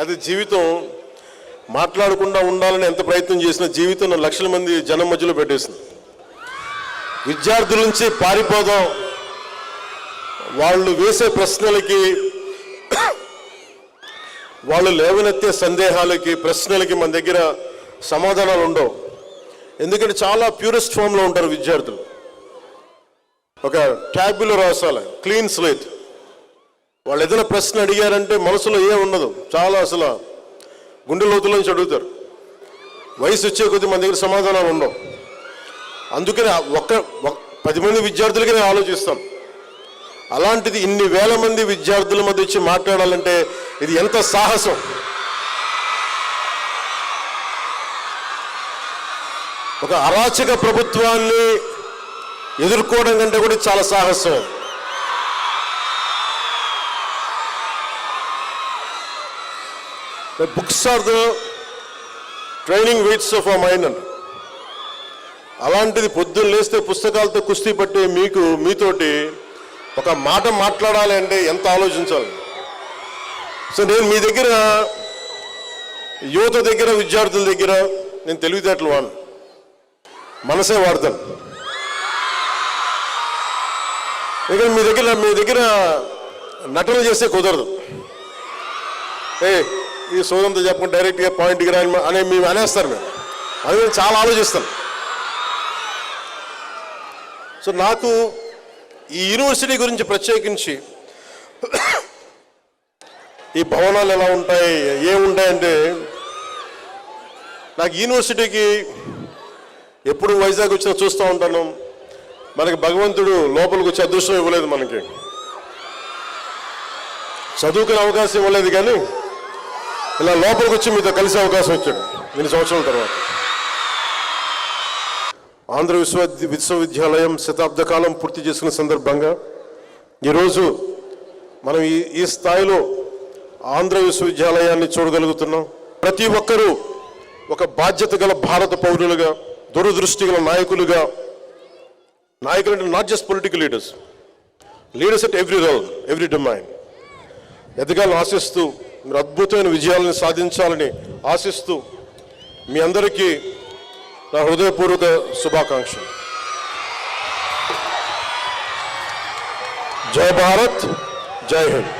అది జీవితం మాట్లాడకుండా ఉండాలని ఎంత ప్రయత్నం చేసినా జీవితం లక్షల మంది జనం మధ్యలో పెట్టేసింది. విద్యార్థుల నుంచి పారిపోదాం, వాళ్ళు వేసే ప్రశ్నలకి, వాళ్ళు లేవనెత్తే సందేహాలకి, ప్రశ్నలకి మన దగ్గర సమాధానాలు ఉండవు. ఎందుకంటే చాలా ప్యూరెస్ట్ ఫామ్లో ఉంటారు విద్యార్థులు. ఒక ట్యాబ్లో రాసాలి, క్లీన్ స్లేట్. వాళ్ళు ఏదైనా ప్రశ్న అడిగారంటే మనసులో ఏం ఉండదు, చాలా అసలు గుండె లోతుల నుంచి అడుగుతారు. వయసు వచ్చే కొద్దీ మన దగ్గర సమాధానాలు ఉండవు. అందుకని 10 మంది విద్యార్థులకి నేను ఆలోచిస్తాం. అలాంటిది ఇన్ని వేల మంది విద్యార్థుల మధ్య వచ్చి మాట్లాడాలంటే ఇది ఎంత సాహసం. ఒక అరాచక ప్రభుత్వాన్ని ఎదుర్కోవడం కంటే కూడా చాలా సాహసం. Books are the training weights of our mind అంట. అలాంటిది పొద్దున్న లేస్తే పుస్తకాలతో కుస్తీ పట్టే మీతోటి ఒక మాట మాట్లాడాలి అంటే ఎంత ఆలోచించాలి. సో నేను మీ దగ్గర, యువత దగ్గర, విద్యార్థుల దగ్గర నేను తెలివితేటలు వాడు, మనసే వాడతాను. ఇక్కడ మీ దగ్గర నటన చేస్తే కుదరదు. ఈ సోదంతో చెప్పకుండా డైరెక్ట్గా పాయింట్కి రాని మేము అనేస్తారు. అది నేను చాలా ఆలోచిస్తాను. సో నాకు ఈ యూనివర్సిటీ గురించి ప్రత్యేకించి ఈ భవనాలు ఎలా ఉంటాయి, ఏముంటాయంటే, నాకు యూనివర్సిటీకి ఎప్పుడు వైజాగ్ వచ్చినా చూస్తూ ఉంటాను. మనకి భగవంతుడు లోపలికి వచ్చే అదృష్టం ఇవ్వలేదు, మనకి చదువుకునే అవకాశం ఇవ్వలేదు, కానీ ఇలా లోపలికి వచ్చి మీతో కలిసే అవకాశం వచ్చాడు 2 సంవత్సరాల తర్వాత. ఆంధ్ర విశ్వవిద్యాలయం శతాబ్ద కాలం పూర్తి చేసుకున్న సందర్భంగా ఈరోజు మనం ఈ స్థాయిలో ఆంధ్ర విశ్వవిద్యాలయాన్ని చూడగలుగుతున్నాం. ప్రతి ఒక్కరూ ఒక బాధ్యత గల భారత పౌరులుగా, దూరదృష్టి గల నాయకులు అంటే not just political leaders at every role, every domain ఎదగాలని ఆశిస్తూ, మీరు అద్భుతమైన విజయాలను సాధించాలని ఆశిస్తూ మీ అందరికీ నా హృదయపూర్వక శుభాకాంక్షలు. జై భారత్, జై హింద్.